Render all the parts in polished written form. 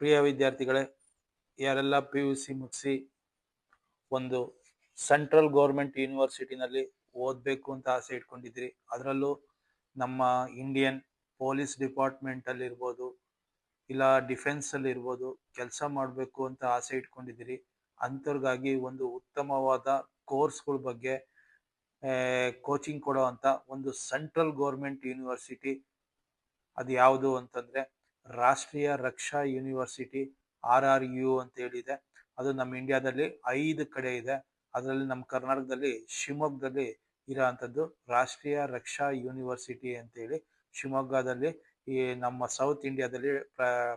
ಪ್ರಿಯ ವಿದ್ಯಾರ್ಥಿಗಳೇ, ಯಾರೆಲ್ಲ PUC ಮುಗಿಸಿ ಒಂದು ಸೆಂಟ್ರಲ್ ಗೌರ್ಮೆಂಟ್ ಯೂನಿವರ್ಸಿಟಿನಲ್ಲಿ ಓದಬೇಕು ಅಂತ ಆಸೆ ಇಟ್ಕೊಂಡಿದ್ರಿ, ಅದರಲ್ಲೂ ನಮ್ಮ ಇಂಡಿಯನ್ ಪೊಲೀಸ್ ಡಿಪಾರ್ಟ್ಮೆಂಟ್ ಅಲ್ಲಿ ಇರ್ಬೋದು, ಇಲ್ಲ ಡಿಫೆನ್ಸ್ ಅಲ್ಲಿ ಇರ್ಬೋದು, ಕೆಲಸ ಮಾಡಬೇಕು ಅಂತ ಆಸೆ ಇಟ್ಕೊಂಡಿದ್ದೀರಿ. ಅಂಥವ್ರಿಗಾಗಿ ಒಂದು ಉತ್ತಮವಾದ ಕೋರ್ಸ್ಗಳ ಬಗ್ಗೆ ಕೋಚಿಂಗ್ ಕೊಡೋ ಅಂತ ಒಂದು ಸೆಂಟ್ರಲ್ ಗೌರ್ಮೆಂಟ್ ಯೂನಿವರ್ಸಿಟಿ ಅದು ಯಾವುದು ಅಂತಂದ್ರೆ ರಾಷ್ಟ್ರೀಯ ರಕ್ಷಾ ಯೂನಿವರ್ಸಿಟಿ, RRU ಅಂತ ಹೇಳಿದೆ. ಅದು ನಮ್ಮ ಇಂಡಿಯಾದಲ್ಲಿ 5 ಕಡೆ ಇದೆ. ಅದರಲ್ಲಿ ನಮ್ಮ ಕರ್ನಾಟಕದಲ್ಲಿ ಶಿವಮೊಗ್ಗದಲ್ಲಿ ಇರೋ ಅಂಥದ್ದು ರಾಷ್ಟ್ರೀಯ ರಕ್ಷಾ ಯೂನಿವರ್ಸಿಟಿ ಅಂತೇಳಿ ಶಿವಮೊಗ್ಗದಲ್ಲಿ ಈ ನಮ್ಮ ಸೌತ್ ಇಂಡಿಯಾದಲ್ಲಿ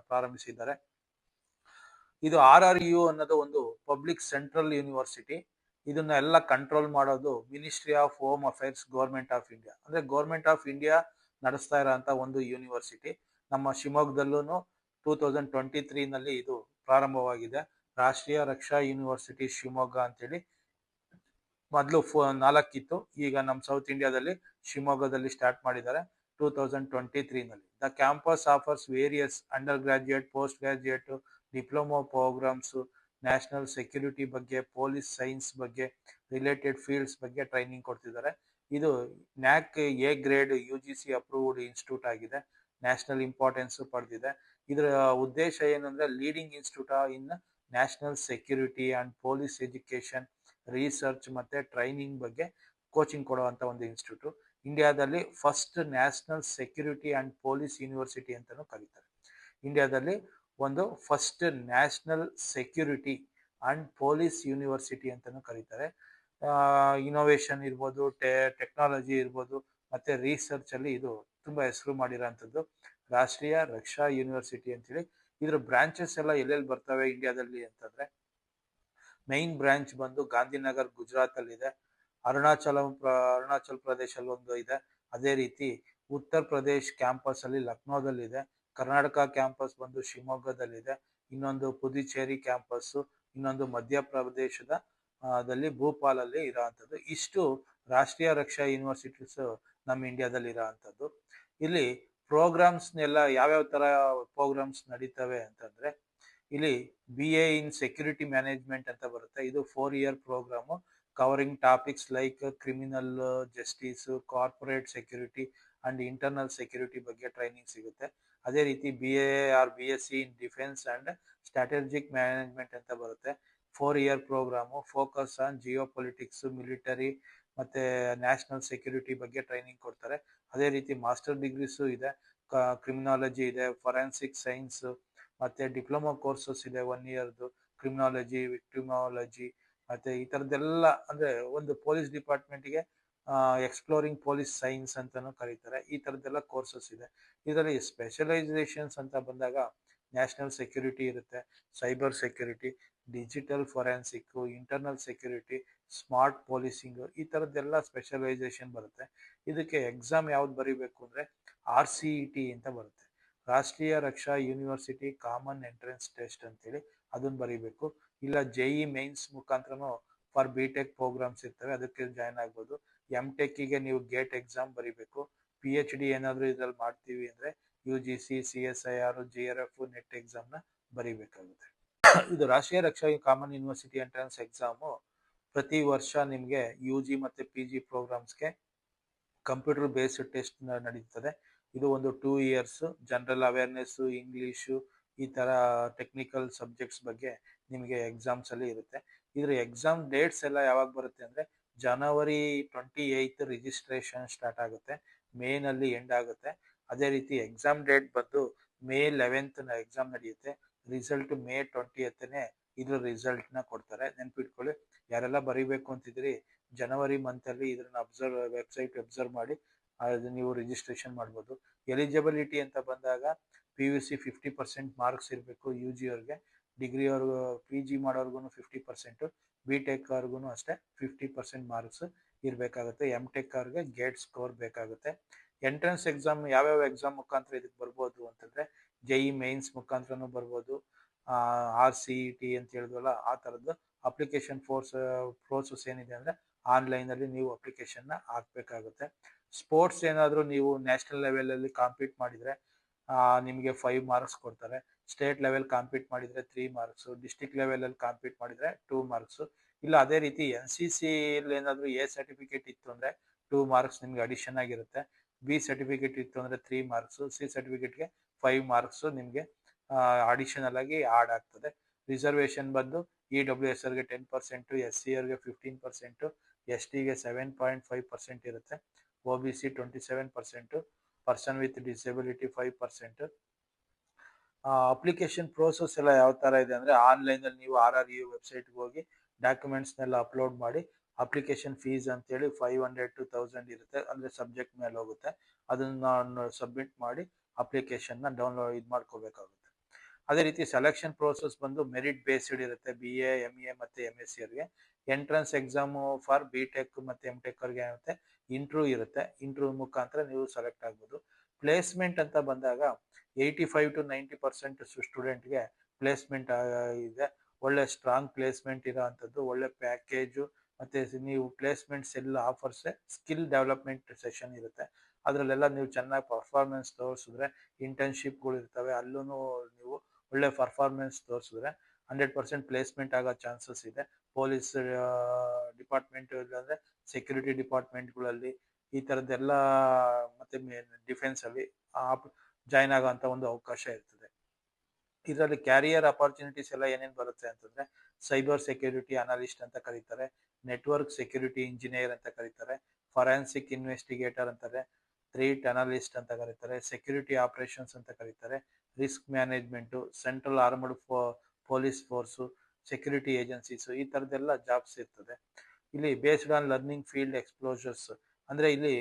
ಪ್ರಾರಂಭಿಸಿದ್ದಾರೆ. ಇದು RRU ಅನ್ನೋದು ಒಂದು ಪಬ್ಲಿಕ್ ಸೆಂಟ್ರಲ್ ಯೂನಿವರ್ಸಿಟಿ. ಇದನ್ನ ಎಲ್ಲ ಕಂಟ್ರೋಲ್ ಮಾಡೋದು ministry of home affairs, government of India. ಅಂದ್ರೆ ಗೌರ್ಮೆಂಟ್ ಆಫ್ ಇಂಡಿಯಾ ನಡೆಸ್ತಾ ಇರೋಂಥ ಒಂದು ಯೂನಿವರ್ಸಿಟಿ. ನಮ್ಮ ಶಿವಮೊಗ್ಗದಲ್ಲೂ 2023 ನಲ್ಲಿ ಇದು ಪ್ರಾರಂಭವಾಗಿದೆ. ರಾಷ್ಟ್ರೀಯ ರಕ್ಷಾ ಯೂನಿವರ್ಸಿಟಿ ಶಿವಮೊಗ್ಗ ಅಂತೇಳಿ ಮೊದಲು 4 ಇತ್ತು. ಈಗ ನಮ್ಮ ಸೌತ್ ಇಂಡಿಯಾದಲ್ಲಿ ಶಿವಮೊಗ್ಗದಲ್ಲಿ ಸ್ಟಾರ್ಟ್ ಮಾಡಿದ್ದಾರೆ 2023 ನಲ್ಲಿ. The campus offers various undergraduate, postgraduate, diploma programmes, national security ಬಗ್ಗೆ, ಪೊಲೀಸ್ ಸೈನ್ಸ್ ಬಗ್ಗೆ, ರಿಲೇಟೆಡ್ ಫೀಲ್ಡ್ಸ್ ಬಗ್ಗೆ ಟ್ರೈನಿಂಗ್ ಕೊಡ್ತಿದ್ದಾರೆ. ಇದು NAC A grade UGC approved institute ಆಗಿದೆ. ನ್ಯಾಷನಲ್ ಇಂಪಾರ್ಟೆನ್ಸ್ ಪಡೆದಿದೆ. ಇದರ ಉದ್ದೇಶ ಏನಂದ್ರೆ leading institute in national security and police education, research ಮತ್ತೆ ಟ್ರೈನಿಂಗ್ ಬಗ್ಗೆ ಕೋಚಿಂಗ್ ಕೊಡುವಂತ ಒಂದು ಇನ್ಸ್ಟಿಟ್ಯೂಟ್. ಇಂಡಿಯಾದಲ್ಲಿ first national security and police university ಅಂತಾನೂ ಕರೀತಾರೆ. ಇಂಡಿಯಾದಲ್ಲಿ ಒಂದು first national security and police university ಅಂತಾನೂ ಕರೀತಾರೆ. ಇನೋವೇಷನ್ ಇರ್ಬೋದು, ಟೆಕ್ನಾಲಜಿ ಇರ್ಬೋದು, ಮತ್ತೆ ರಿಸರ್ಚ್ ಅಲ್ಲಿ ಇದು ತುಂಬಾ ಹೆಸರು ಮಾಡಿರೋಂಥದ್ದು ರಾಷ್ಟ್ರೀಯ ರಕ್ಷಾ ಯೂನಿವರ್ಸಿಟಿ ಅಂತೇಳಿ. ಇದ್ರ ಬ್ರಾಂಚಸ್ ಎಲ್ಲ ಎಲ್ಲೆಲ್ಲಿ ಬರ್ತವೆ ಇಂಡಿಯಾದಲ್ಲಿ ಅಂತಂದ್ರೆ, ಮೈನ್ ಬ್ರಾಂಚ್ ಬಂದು ಗಾಂಧಿನಗರ್ ಗುಜರಾತ್ ಅಲ್ಲಿ ಇದೆ. ಅರುಣಾಚಲ್ ಪ್ರದೇಶ್ ಅಲ್ಲಿ ಒಂದು ಇದೆ. ಅದೇ ರೀತಿ ಉತ್ತರ ಪ್ರದೇಶ್ ಕ್ಯಾಂಪಸ್ ಅಲ್ಲಿ ಲಕ್ನೋದಲ್ಲಿದೆ. ಕರ್ನಾಟಕ ಕ್ಯಾಂಪಸ್ ಬಂದು ಶಿವಮೊಗ್ಗದಲ್ಲಿದೆ. ಇನ್ನೊಂದು ಪುದುಚೇರಿ ಕ್ಯಾಂಪಸ್, ಇನ್ನೊಂದು ಮಧ್ಯಪ್ರದೇಶದ ದಲ್ಲಿ ಭೂಪಾಲ್ ಅಲ್ಲಿ ಇರೋಂಥದ್ದು. ಇಷ್ಟು ರಾಷ್ಟ್ರೀಯ ರಕ್ಷಾ ಯೂನಿವರ್ಸಿಟೀಸ್ ನಮ್ಮ ಇಂಡಿಯಾದಲ್ಲಿ ಇರೋಂಥದ್ದು. ಇಲ್ಲಿ ಪ್ರೋಗ್ರಾಮ್ಸ್ ಎಲ್ಲ ಯಾವ್ಯಾವ ತರ ಪ್ರೋಗ್ರಾಮ್ಸ್ ನಡೀತವೆ ಅಂತಂದ್ರೆ, ಇಲ್ಲಿ BA ಇನ್ ಸೆಕ್ಯೂರಿಟಿ ಮ್ಯಾನೇಜ್ಮೆಂಟ್ ಅಂತ ಬರುತ್ತೆ. ಇದು 4 year programme covering topics like criminal justice, corporate security and internal security ಬಗ್ಗೆ ಟ್ರೈನಿಂಗ್ ಸಿಗುತ್ತೆ. ಅದೇ ರೀತಿ BA or BSc in defence and strategic management ಅಂತ ಬರುತ್ತೆ. 4 year programme focus on geopolitics, military ಮತ್ತೆ ನ್ಯಾಷನಲ್ ಸೆಕ್ಯೂರಿಟಿ ಬಗ್ಗೆ ಟ್ರೈನಿಂಗ್ ಕೊಡ್ತಾರೆ. ಅದೇ ರೀತಿ ಮಾಸ್ಟರ್ ಡಿಗ್ರೀಸು ಇದೆ, ಕ್ರಿಮಿನಾಲಜಿ ಇದೆ, ಫೊರೆನ್ಸಿಕ್ ಸೈನ್ಸ್ ಮತ್ತೆ ಡಿಪ್ಲೊಮಾ ಕೋರ್ಸಸ್ ಇದೆ 1 ಇಯರ್ದು, ಕ್ರಿಮಿನಾಲಜಿ, ವಿಕ್ಟಿಮಾಲಜಿ ಮತ್ತೆ ಈ ತರದ್ದೆಲ್ಲ. ಅಂದ್ರೆ ಒಂದು ಪೊಲೀಸ್ ಡಿಪಾರ್ಟ್ಮೆಂಟ್ಗೆ ಎಕ್ಸ್ಪ್ಲೋರಿಂಗ್ ಪೊಲೀಸ್ ಸೈನ್ಸ್ ಅಂತಾನು ಕರೀತಾರೆ. ಈ ತರದ್ದೆಲ್ಲ ಕೋರ್ಸಸ್ ಇದೆ. ಇದರಲ್ಲಿ ಸ್ಪೆಷಲೈಸೇಷನ್ಸ್ ಅಂತ ಬಂದಾಗ ನ್ಯಾಷನಲ್ ಸೆಕ್ಯೂರಿಟಿ ಇರುತ್ತೆ, cyber security, digital forensic, internal security, smart policing, ಈ ತರದ್ದೆಲ್ಲ ಸ್ಪೆಷಲೈಸೇಷನ್ ಬರುತ್ತೆ. ಇದಕ್ಕೆ ಎಕ್ಸಾಮ್ ಯಾವ್ದು ಬರೀಬೇಕು ಅಂದ್ರೆ RCET ಅಂತ ಬರುತ್ತೆ, Rashtriya Raksha university common entrance test ಅಂತೇಳಿ ಅದನ್ನ ಬರೀಬೇಕು. ಇಲ್ಲ JEE ಮೈನ್ಸ್ ಮುಖಾಂತರನು ಫಾರ್ BTech ಪ್ರೋಗ್ರಾಮ್ಸ್ ಇರ್ತವೆ, ಅದಕ್ಕೆ ಜಾಯ್ನ್ ಆಗ್ಬೋದು. MTech ಗೆ ನೀವು ಗೇಟ್ ಎಕ್ಸಾಮ್ ಬರೀಬೇಕು. PhD ಏನಾದ್ರು ಇದ್ರಲ್ಲಿ ಮಾಡ್ತೀವಿ ಅಂದ್ರೆ UGC, CSIR, JRF, net exam ನ ಬರೀಬೇಕಾಗುತ್ತೆ. ಇದು ರಾಷ್ಟ್ರೀಯ ರಕ್ಷಾ ಕಾಮನ್ ಯೂನಿವರ್ಸಿಟಿ ಎಂಟ್ರೆನ್ಸ್ ಎಕ್ಸಾಮು ಪ್ರತಿ ವರ್ಷ ನಿಮಗೆ UG ಮತ್ತೆ PG ಪ್ರೋಗ್ರಾಮ್ಸ್ಗೆ ಕಂಪ್ಯೂಟರ್ ಬೇಸ್ಡ್ ಟೆಸ್ಟ್ ನಡೀತದೆ. ಇದು ಒಂದು 2 ಇಯರ್ಸ್ ಜನರಲ್ ಅವೇರ್ನೆಸ್, ಇಂಗ್ಲಿಷು, ಈ ತರ ಟೆಕ್ನಿಕಲ್ ಸಬ್ಜೆಕ್ಟ್ಸ್ ಬಗ್ಗೆ ನಿಮಗೆ ಎಕ್ಸಾಮ್ಸ್ ಅಲ್ಲಿ ಇರುತ್ತೆ. ಇದ್ರ ಎಕ್ಸಾಮ್ ಡೇಟ್ಸ್ ಎಲ್ಲ ಯಾವಾಗ ಬರುತ್ತೆ ಅಂದ್ರೆ January 28 ರಿಜಿಸ್ಟ್ರೇಷನ್ ಸ್ಟಾರ್ಟ್ ಆಗುತ್ತೆ, ಮೇ ನಲ್ಲಿ ಎಂಡ್ ಆಗುತ್ತೆ. ಅದೇ ರೀತಿ ಎಕ್ಸಾಮ್ ಡೇಟ್ ಬಂದು May 11 ಎಕ್ಸಾಮ್ ನಡೆಯುತ್ತೆ. ರಿಸಲ್ಟ್ May 20ನೇ ಇದ್ರ ರಿಸಲ್ಟ್ ನ ಕೊಡ್ತಾರೆ. ನೆನ್ಪಿಟ್ಕೊಳ್ಳಿ, ಯಾರೆಲ್ಲ ಬರೀಬೇಕು ಅಂತಿದ್ರಿ ಜನವರಿ ಮಂತ್ ಅಲ್ಲಿ ಇದನ್ನ ವೆಬ್ಸೈಟ್ ಅಬ್ಸರ್ವ್ ಮಾಡಿ ನೀವು ರಿಜಿಸ್ಟ್ರೇಷನ್ ಮಾಡ್ಬೋದು. ಎಲಿಜಿಬಿಲಿಟಿ ಅಂತ ಬಂದಾಗ PUC 50% ಮಾರ್ಕ್ಸ್ ಇರಬೇಕು UG ಅವ್ರಿಗೆ, ಡಿಗ್ರಿ ಅವ್ರಿಗೂ PG ಮಾಡೋರ್ಗು 50%, BTech ಅವ್ರಿಗೂ ಅಷ್ಟೇ 50% ಮಾರ್ಕ್ಸ್ ಇರಬೇಕಾಗುತ್ತೆ. MTech ಅವ್ರಿಗೆ ಗೇಟ್ ಸ್ಕೋರ್ ಬೇಕಾಗುತ್ತೆ. ಎಂಟ್ರೆನ್ಸ್ ಎಕ್ಸಾಮ್ ಯಾವ್ಯಾವ ಎಕ್ಸಾಮ್ ಮುಖಾಂತರ ಇದಕ್ಕೆ ಬರ್ಬೋದು ಅಂತಂದ್ರೆ JEE ಮೈನ್ಸ್ ಮುಖಾಂತರನೂ ಬರ್ಬೋದು, RCET ಅಂತ ಹೇಳಿದ್ವಲ್ಲ ಆ ತರದ್ದು ಅಪ್ಲಿಕೇಶನ್ ಪ್ರೋಸೆಸ್ ಏನಿದೆ ಅಂದ್ರೆ ಆನ್ಲೈನ್ ಅಲ್ಲಿ ನೀವು ಅಪ್ಲಿಕೇಶನ್ ನ ಹಾಕ್ಬೇಕಾಗುತ್ತೆ. ಸ್ಪೋರ್ಟ್ಸ್ ಏನಾದ್ರು ನೀವು ನ್ಯಾಷನಲ್ ಲೆವೆಲ್ ಅಲ್ಲಿ ಕಾಂಪೀಟ್ ಮಾಡಿದ್ರೆ ನಿಮಗೆ 5 ಮಾರ್ಕ್ಸ್ ಕೊಡ್ತಾರೆ. ಸ್ಟೇಟ್ ಲೆವೆಲ್ ಕಾಂಪೀಟ್ ಮಾಡಿದ್ರೆ 3 ಮಾರ್ಕ್ಸ್, ಡಿಸ್ಟ್ರಿಕ್ಟ್ ಲೆವೆಲ್ ಅಲ್ಲಿ ಕಾಂಪೀಟ್ ಮಾಡಿದ್ರೆ 2 ಮಾರ್ಕ್ಸ್. ಇಲ್ಲ ಅದೇ ರೀತಿ NCC ಏನಾದ್ರು ಎ ಸರ್ಟಿಫಿಕೇಟ್ ಇತ್ತು ಅಂದ್ರೆ 2 ಮಾರ್ಕ್ಸ್ ನಿಮ್ಗೆ ಅಡಿಷನ್ ಆಗಿರುತ್ತೆ. ಬಿ ಸರ್ಟಿಫಿಕೇಟ್ ಇತ್ತು ಅಂದ್ರೆ 3 ಮಾರ್ಕ್ಸ್, ಸಿ ಸರ್ಟಿಫಿಕೇಟ್ಗೆ 5 ಮಾರ್ಕ್ಸ್ ನಿಮ್ಗೆ ಅಡಿಷನಲ್ ಆಗಿ ಆಡ್ ಆಗ್ತದೆ. ರಿಸರ್ವೇಶನ್ ಬಂದು EWS ಅವರಿಗೆ 10%, SC ಅವರಿಗೆ 15%, STಗೆ 7.5% ಇರುತ್ತೆ, OBC 27%, person with disability 5%. Application process ಎಲ್ಲ ಯಾವ ತರ ಇದೆ ಅಂದ್ರೆ ಆನ್ಲೈನ್ ಅಲ್ಲಿ ನೀವು RRU ವೆಬ್ಸೈಟ್ಗೆ ಹೋಗಿ ಡಾಕ್ಯುಮೆಂಟ್ಸ್ನೆಲ್ಲ ಅಪ್ಲೋಡ್ ಮಾಡಿ, ಅಪ್ಲಿಕೇಶನ್ ಫೀಸ್ ಅಂತೇಳಿ 500 to 1000 ಇರುತ್ತೆ, ಅಂದ್ರೆ ಸಬ್ಜೆಕ್ಟ್ ಮೇಲೆ ಹೋಗುತ್ತೆ. ಅದನ್ನ ಸಬ್ಮಿಟ್ ಮಾಡಿ ಅಪ್ಲಿಕೇಶನ್ನ ಡೌನ್ಲೋಡ್ ಮಾಡ್ಕೋಬೇಕಾಗುತ್ತೆ. ಅದೇ ರೀತಿ ಸೆಲೆಕ್ಷನ್ ಪ್ರೋಸೆಸ್ ಬಂದು ಮೆರಿಟ್ ಬೇಸ್ಡ್ ಇರುತ್ತೆ. BA, MA ಮತ್ತೆ MSc ಅವರಿಗೆ. ಎಂಟ್ರೆನ್ಸ್ ಎಕ್ಸಾಮು ಫಾರ್ BTech ಮತ್ತೆ MTech ಅವ್ರಿಗೆ ಏನಿರುತ್ತೆ, ಇಂಟರ್ವ್ಯೂ ಇರುತ್ತೆ. ಇಂಟರ್ವ್ಯೂ ಮುಖಾಂತರ ನೀವು ಸೆಲೆಕ್ಟ್ ಆಗ್ಬೋದು. ಪ್ಲೇಸ್ಮೆಂಟ್ ಅಂತ ಬಂದಾಗ 85 to 90% ಸ್ಟೂಡೆಂಟ್ಗೆ ಪ್ಲೇಸ್ಮೆಂಟ್ ಇದೆ. ಒಳ್ಳೆ ಸ್ಟ್ರಾಂಗ್ ಪ್ಲೇಸ್ಮೆಂಟ್ ಇರೋ ಅಂಥದ್ದು, ಒಳ್ಳೆ ಪ್ಯಾಕೇಜು ಮತ್ತೆ ನೀವು ಪ್ಲೇಸ್ಮೆಂಟ್ಸ್ ಎಲ್ಲ ಆಫರ್ಸ್, ಸ್ಕಿಲ್ ಡೆವಲಪ್ಮೆಂಟ್ ಸೆಷನ್ ಇರುತ್ತೆ. ಅದರಲ್ಲೆಲ್ಲ ನೀವು ಚೆನ್ನಾಗಿ ಪರ್ಫಾರ್ಮೆನ್ಸ್ ತೋರಿಸಿದ್ರೆ ಇಂಟರ್ನ್ಶಿಪ್ಗಳು ಇರ್ತವೆ, ಅಲ್ಲೂ ನೀವು ಒಳ್ಳೆ ಪರ್ಫಾರ್ಮೆನ್ಸ್ ತೋರಿಸಿದ್ರೆ 100% ಪ್ಲೇಸ್ಮೆಂಟ್ ಆಗೋ ಚಾನ್ಸಸ್ ಇದೆ. ಪೊಲೀಸ್ ಡಿಪಾರ್ಟ್ಮೆಂಟ್ ಇಲ್ಲಾಂದ್ರೆ ಸೆಕ್ಯೂರಿಟಿ ಡಿಪಾರ್ಟ್ಮೆಂಟ್ಗಳಲ್ಲಿ ಈ ಥರದ್ದೆಲ್ಲ ಮತ್ತೆ ಡಿಫೆನ್ಸ್ ಅಲ್ಲಿ ಜಾಯ್ನ್ ಆಗೋಂಥ ಒಂದು ಅವಕಾಶ ಇರ್ತದೆ. ಇದರಲ್ಲಿ ಕ್ಯಾರಿಯರ್ ಅಪಾರ್ಚುನಿಟೀಸ್ ಎಲ್ಲ ಏನೇನು ಬರುತ್ತೆ ಅಂತಂದ್ರೆ ಸೈಬರ್ ಸೆಕ್ಯೂರಿಟಿ ಅನಾಲಿಸ್ಟ್ ಅಂತ ಕರೀತಾರೆ, ನೆಟ್ವರ್ಕ್ ಸೆಕ್ಯೂರಿಟಿ ಇಂಜಿನಿಯರ್ ಅಂತ ಕರೀತಾರೆ, ಫೊರೆನ್ಸಿಕ್ ಇನ್ವೆಸ್ಟಿಗೇಟರ್ ಅಂತಾರೆ, ಥ್ರೆಟ್ ಅನಾಲಿಸ್ಟ್ ಅಂತ ಕರೀತಾರೆ, ಸೆಕ್ಯೂರಿಟಿ ಆಪರೇಷನ್ಸ್ ಅಂತ ಕರೀತಾರೆ, risk management, central armed police force, security agencies, ಈ ಥರದ್ದೆಲ್ಲ ಜಾಬ್ಸ್ ಇರ್ತದೆ. ಇಲ್ಲಿ ಬೇಸ್ಡ್ ಆನ್ ಲರ್ನಿಂಗ್ ಫೀಲ್ಡ್ ಎಕ್ಸ್ಪ್ಲೋಜರ್ಸ್ ಅಂದ್ರೆ ಇಲ್ಲಿ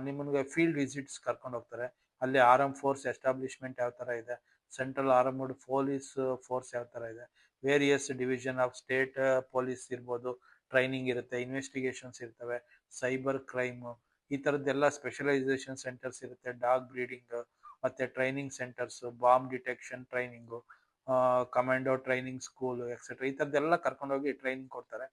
ನಿಮಗೆ ಫೀಲ್ಡ್ ವಿಸಿಟ್ಸ್ ಕರ್ಕೊಂಡು ಹೋಗ್ತಾರೆ. ಅಲ್ಲಿ ಆರ್ಮ್ ಫೋರ್ಸ್ ಎಸ್ಟಾಬ್ಲಿಷ್ಮೆಂಟ್ ಯಾವ ಥರ ಇದೆ, ಸೆಂಟ್ರಲ್ ಆರ್ಮಡ್ ಪೊಲೀಸ್ ಫೋರ್ಸ್ ಯಾವ ಥರ ಇದೆ, various division of state police ಇರ್ಬೋದು, ಟ್ರೈನಿಂಗ್ ಇರುತ್ತೆ, ಇನ್ವೆಸ್ಟಿಗೇಷನ್ಸ್ ಇರ್ತವೆ, ಸೈಬರ್ ಕ್ರೈಮ್, ಈ ಥರದ್ದೆಲ್ಲ ಸ್ಪೆಷಲೈಸೇಷನ್ ಸೆಂಟರ್ಸ್ ಇರುತ್ತೆ, ಡಾಗ್ ಬ್ರೀಡಿಂಗ್ ಮತ್ತೆ training centres, bomb detection training, commando training school etcetera, ಈ ಥರದ್ದೆಲ್ಲ ಕರ್ಕೊಂಡೋಗಿ ಟ್ರೈನಿಂಗ್ ಕೊಡ್ತಾರೆ.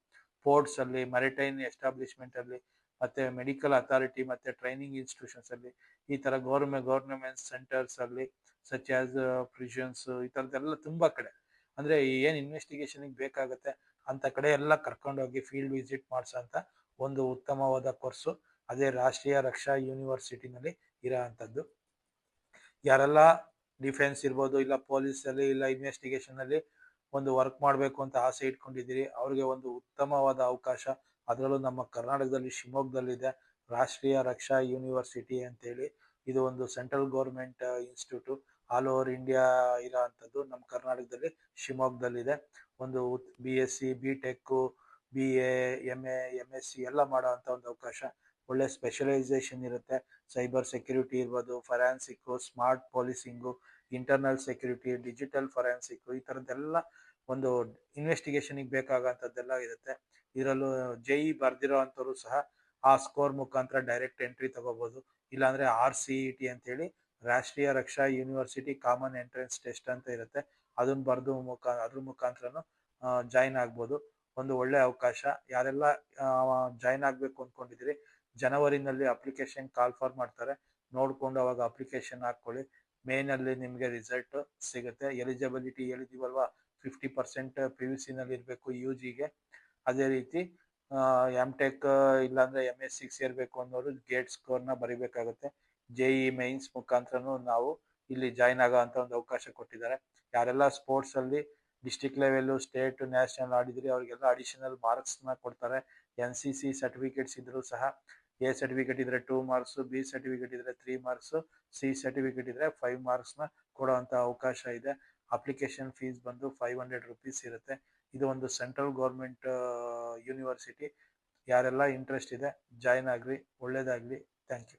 ಪೋರ್ಟ್ಸ್ ಅಲ್ಲಿ, ಮೆರಿಟೈನ್ ಎಸ್ಟಾಬ್ಲಿಷ್ಮೆಂಟ್ ಅಲ್ಲಿ, ಮತ್ತೆ ಮೆಡಿಕಲ್ ಅಥಾರಿಟಿ ಮತ್ತೆ ಟ್ರೈನಿಂಗ್ ಇನ್ಸ್ಟಿಟ್ಯೂಷನ್ಸ್ ಅಲ್ಲಿ, ಈ ತರ ಗೌರ್ಮೆಂಟ್ ಸೆಂಟರ್ಸ್ ಅಲ್ಲಿ ಸಚ್ ಆಸ್ ಪ್ರಿಷನ್ಸ್, ಈ ಥರದ್ದೆಲ್ಲ ತುಂಬಾ ಕಡೆ ಅಂದ್ರೆ ಏನ್ ಇನ್ವೆಸ್ಟಿಗೇಷನ್ ಬೇಕಾಗುತ್ತೆ ಅಂತ ಕಡೆ ಎಲ್ಲ ಕರ್ಕೊಂಡೋಗಿ ಫೀಲ್ಡ್ ವಿಸಿಟ್ ಮಾಡಿಸೋಂಥ ಒಂದು ಉತ್ತಮವಾದ ಕೋರ್ಸು. ಅದೇ ರಾಷ್ಟ್ರೀಯ ರಕ್ಷಾ ಯೂನಿವರ್ಸಿಟಿನಲ್ಲಿ ಇರೋ ಅಂಥದ್ದು. ಯಾರೆಲ್ಲ ಡಿಫೆನ್ಸ್ ಇರ್ಬೋದು, ಇಲ್ಲ ಪೊಲೀಸ್ ಅಲ್ಲಿ, ಇಲ್ಲ ಇನ್ವೆಸ್ಟಿಗೇಷನ್ ಅಲ್ಲಿ ಒಂದು ವರ್ಕ್ ಮಾಡಬೇಕು ಅಂತ ಆಸೆ ಇಟ್ಕೊಂಡಿದ್ದೀರಿ, ಅವ್ರಿಗೆ ಒಂದು ಉತ್ತಮವಾದ ಅವಕಾಶ. ಅದರಲ್ಲೂ ನಮ್ಮ ಕರ್ನಾಟಕದಲ್ಲಿ ಶಿವಮೊಗ್ಗದಲ್ಲಿದೆ ರಾಷ್ಟ್ರೀಯ ರಕ್ಷಾ ಯೂನಿವರ್ಸಿಟಿ ಅಂತೇಳಿ. ಇದು ಒಂದು central government institute, all over India ಇರೋ ಅಂಥದ್ದು. ನಮ್ಮ ಕರ್ನಾಟಕದಲ್ಲಿ ಶಿವಮೊಗ್ಗದಲ್ಲಿದೆ. ಒಂದು BSc, BTech, BA, MA, MSc ಎಲ್ಲ ಮಾಡೋ ಅಂಥ ಒಂದು ಅವಕಾಶ. ಒಳ್ಳೆ ಸ್ಪೆಷಲೈಸೇಷನ್ ಇರುತ್ತೆ. ಸೈಬರ್ ಸೆಕ್ಯೂರಿಟಿ ಇರ್ಬೋದು, forensic, smart policing, internal security, digital forensic, ಈ ಥರದ್ದೆಲ್ಲ ಒಂದು ಇನ್ವೆಸ್ಟಿಗೇಷನ್ಗೆ ಬೇಕಾಗಂಥದ್ದೆಲ್ಲ ಇರುತ್ತೆ. ಇದರಲ್ಲೂ JEE ಬರ್ದಿರೋ ಅಂಥವ್ರು ಸಹ ಆ ಸ್ಕೋರ್ ಮುಖಾಂತರ ಡೈರೆಕ್ಟ್ ಎಂಟ್ರಿ ತಗೋಬಹುದು. ಇಲ್ಲಾಂದ್ರೆ RCET ಅಂತೇಳಿ ರಾಷ್ಟ್ರೀಯ Raksha university common entrance test ಅಂತ ಇರುತ್ತೆ, ಅದನ್ನ ಬರೆದು ಅದ್ರ ಮುಖಾಂತರನು ಜಾಯಿನ್ ಆಗ್ಬೋದು. ಒಂದು ಒಳ್ಳೆ ಅವಕಾಶ. ಯಾರೆಲ್ಲ ಜಾಯಿನ್ ಆಗಬೇಕು ಅಂದ್ಕೊಂಡಿದ್ದೀರಿ, ಜನವರಿನಲ್ಲಿ ಅಪ್ಲಿಕೇಶನ್ ಕಾಲ್ ಫಾರ್ ಮಾಡ್ತಾರೆ, ನೋಡ್ಕೊಂಡು ಅವಾಗ ಅಪ್ಲಿಕೇಶನ್ ಹಾಕ್ಕೊಳ್ಳಿ. ಮೇನಲ್ಲಿ ನಿಮಗೆ ರಿಸಲ್ಟ್ ಸಿಗುತ್ತೆ. ಎಲಿಜಿಬಿಲಿಟಿ ಹೇಳಿದೀವಲ್ವಾ, 50% PUC ನಲ್ಲಿ ಇರಬೇಕು UGಗೆ. ಅದೇ ರೀತಿ MTech ಇಲ್ಲಾಂದ್ರೆ MSc ಸೇರ್ಬೇಕು ಅನ್ನೋರು ಗೇಟ್ ಸ್ಕೋರ್ನ ಬರಿಬೇಕಾಗುತ್ತೆ. JEE ಮೈನ್ಸ್ ಮುಖಾಂತರನು ನಾವು ಇಲ್ಲಿ ಜಾಯಿನ್ ಆಗೋ ಅಂತ ಒಂದು ಅವಕಾಶ ಕೊಟ್ಟಿದ್ದಾರೆ. ಯಾರೆಲ್ಲ ಸ್ಪೋರ್ಟ್ಸ್ ಅಲ್ಲಿ ಡಿಸ್ಟ್ರಿಕ್ಟ್ ಲೆವೆಲ್, ಸ್ಟೇಟ್, ನ್ಯಾಷನಲ್ ಆಡಿದ್ರೆ ಅವ್ರಿಗೆಲ್ಲ ಅಡಿಷನಲ್ ಮಾರ್ಕ್ಸ್ನ ಕೊಡ್ತಾರೆ. NCC ಸರ್ಟಿಫಿಕೇಟ್ಸ್ ಇದ್ರೂ ಸಹ A ಸರ್ಟಿಫಿಕೇಟ್ ಇದ್ರೆ 2 ಮಾರ್ಕ್ಸ್, B ಸರ್ಟಿಫಿಕೇಟ್ ಇದ್ರೆ 3 ಮಾರ್ಕ್ಸ್, C ಸರ್ಟಿಫಿಕೇಟ್ ಇದ್ರೆ 5 ಮಾರ್ಕ್ಸ್ನ ಕೊಡುವಂಥ ಅವಕಾಶ ಇದೆ. ಅಪ್ಲಿಕೇಶನ್ ಫೀಸ್ ಬಂದು 500 rupees ಇರುತ್ತೆ. ಇದು ಒಂದು ಸೆಂಟ್ರಲ್ ಗೌರ್ಮೆಂಟ್ ಯೂನಿವರ್ಸಿಟಿ. ಯಾರೆಲ್ಲ ಇಂಟ್ರೆಸ್ಟ್ ಇದೆ ಜಾಯಿನ್ ಆಗ್ರಿ, ಒಳ್ಳೇದಾಗ್ಲಿ. Thank you.